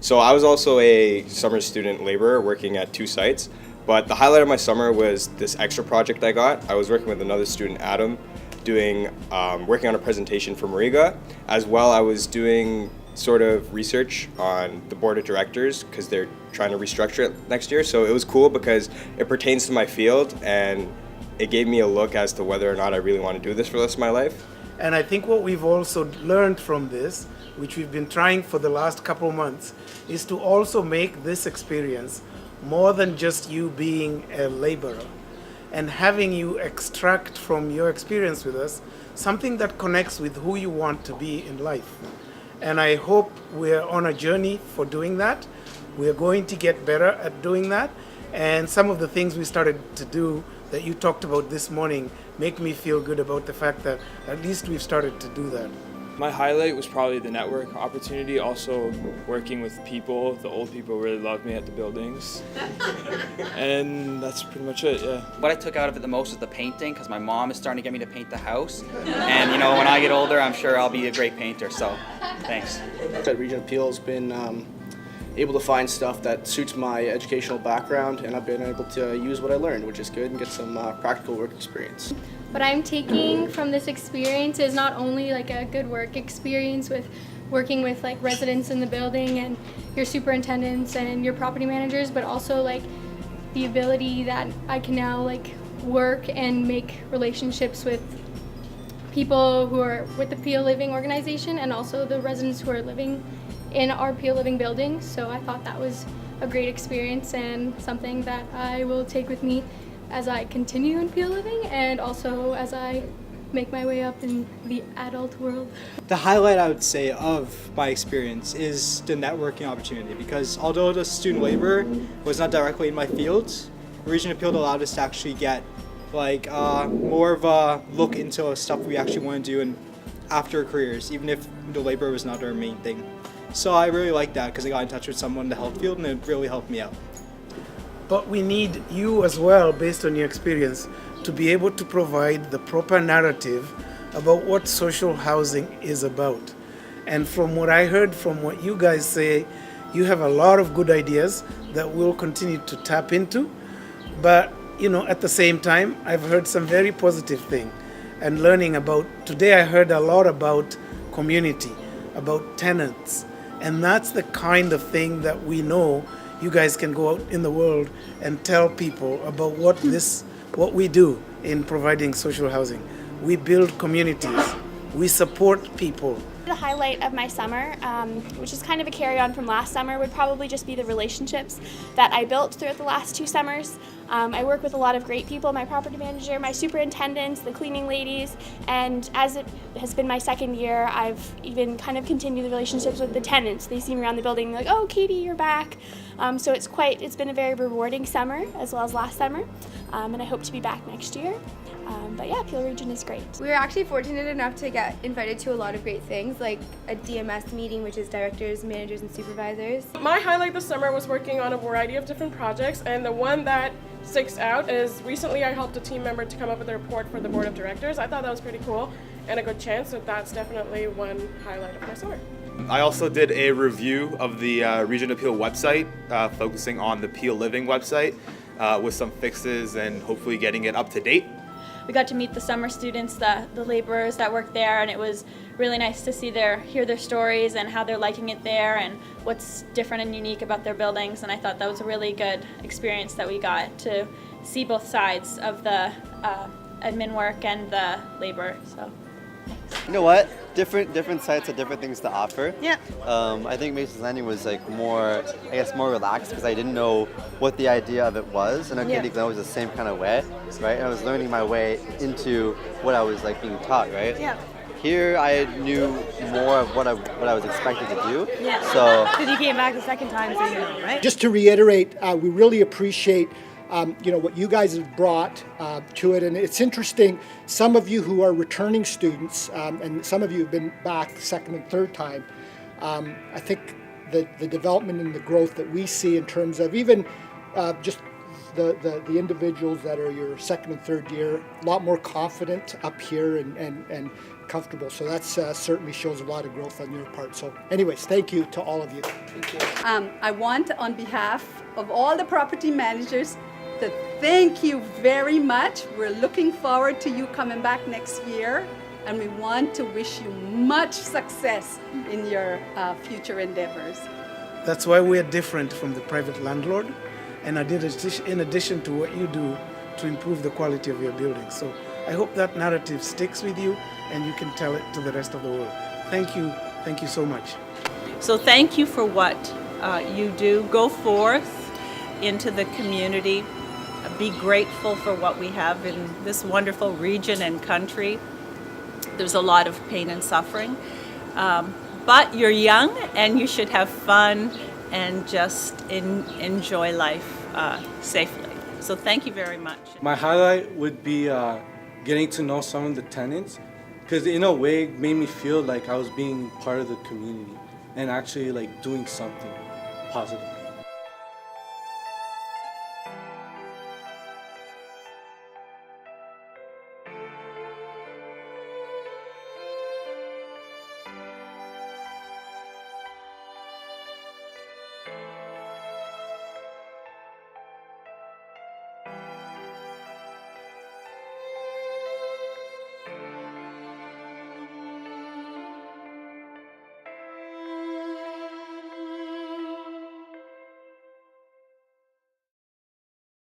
So I was also a summer student laborer working at 2 sites, but the highlight of my summer was this extra project I got. I was working with another student, Adam, working on a presentation for Mariga. As well, I was doing sort of research on the board of directors because they're trying to restructure it next year. So it was cool because it pertains to my field and it gave me a look as to whether or not I really want to do this for the rest of my life. And I think what we've also learned from this, which we've been trying for the last couple of months, is to also make this experience more than just you being a laborer and having you extract from your experience with us something that connects with who you want to be in life. And I hope we're on a journey for doing that. We're going to get better at doing that. And some of the things we started to do that you talked about this morning make me feel good about the fact that at least we've started to do that. My highlight was probably the network opportunity, also working with people. The old people really loved me at the buildings. And that's pretty much it, yeah. What I took out of it the most was the painting, because my mom is starting to get me to paint the house. And when I get older, I'm sure I'll be a great painter, so thanks. At Region Appeal has been able to find stuff that suits my educational background, and I've been able to use what I learned, which is good, and get some practical work experience. What I'm taking from this experience is not only like a good work experience with working with like residents in the building and your superintendents and your property managers, but also like the ability that I can now like work and make relationships with people who are with the Peel Living organization and also the residents who are living in our Peel Living building. So I thought that was a great experience and something that I will take with me as I continue in Peel Living and also as I make my way up in the adult world. The highlight I would say of my experience is the networking opportunity, because although the student labor was not directly in my field, Region Appeal allowed us to actually get more of a look into stuff we actually want to do in after careers, even if the labor was not our main thing. So I really like that because I got in touch with someone in the health field and it really helped me out. But we need you as well, based on your experience, to be able to provide the proper narrative about what social housing is about. And from what I heard, from what you guys say, you have a lot of good ideas that we'll continue to tap into. But, at the same time, I've heard some very positive things and learning about, today I heard a lot about community, about tenants. And that's the kind of thing that we know you guys can go out in the world and tell people about what we do in providing social housing. We build communities. We support people. The highlight of my summer, which is kind of a carry-on from last summer, would probably just be the relationships that I built throughout the last 2 summers. I work with a lot of great people, my property manager, my superintendents, the cleaning ladies, and as it has been my second year, I've even kind of continued the relationships with the tenants. They see me around the building, they're like, "Oh, Katie, you're back." So it's been a very rewarding summer, as well as last summer, and I hope to be back next year. But yeah, Peel Region is great. We were actually fortunate enough to get invited to a lot of great things, like a DMS meeting, which is directors, managers, and supervisors. My highlight this summer was working on a variety of different projects, and the one that sticks out is recently I helped a team member to come up with a report for the board of directors. I thought that was pretty cool and a good chance, so that's definitely one highlight of my summer. I also did a review of the Region Appeal website, focusing on the Peel Living website with some fixes and hopefully getting it up to date. We got to meet the summer students, the laborers that work there, and it was really nice to hear their stories and how they're liking it there and what's different and unique about their buildings. And I thought that was a really good experience that we got to see both sides of the admin work and the labor. So, thanks. You know what? Different sites have different things to offer. Yeah. I think Mason's Landing was more relaxed because I didn't know what the idea of it was, and Katie Glen was the same kind of way, right? And I was learning my way into what I was being taught, right? Yeah. Here I knew more of what I was expected to do. Yeah. So. Because you came back the second time, so you know, right? Just to reiterate, we really appreciate what you guys have brought to it. And it's interesting, some of you who are returning students, and some of you have been back second and third time, I think the development and the growth that we see in terms of even just the individuals that are your second and third year a lot more confident up here and comfortable. So that certainly shows a lot of growth on your part. So anyways, thank you to all of you. I want, on behalf of all the property managers, to thank you very much. We're looking forward to you coming back next year, and we want to wish you much success in your future endeavors. That's why we're different from the private landlord, and in addition to what you do to improve the quality of your building. So I hope that narrative sticks with you and you can tell it to the rest of the world. Thank you so much. So thank you for what you do. Go forth into the community. Be grateful for what we have in this wonderful region and country. There's a lot of pain and suffering. But you're young and you should have fun and just enjoy life safely. So thank you very much. My highlight would be getting to know some of the tenants, because in a way it made me feel like I was being part of the community and actually like doing something positive.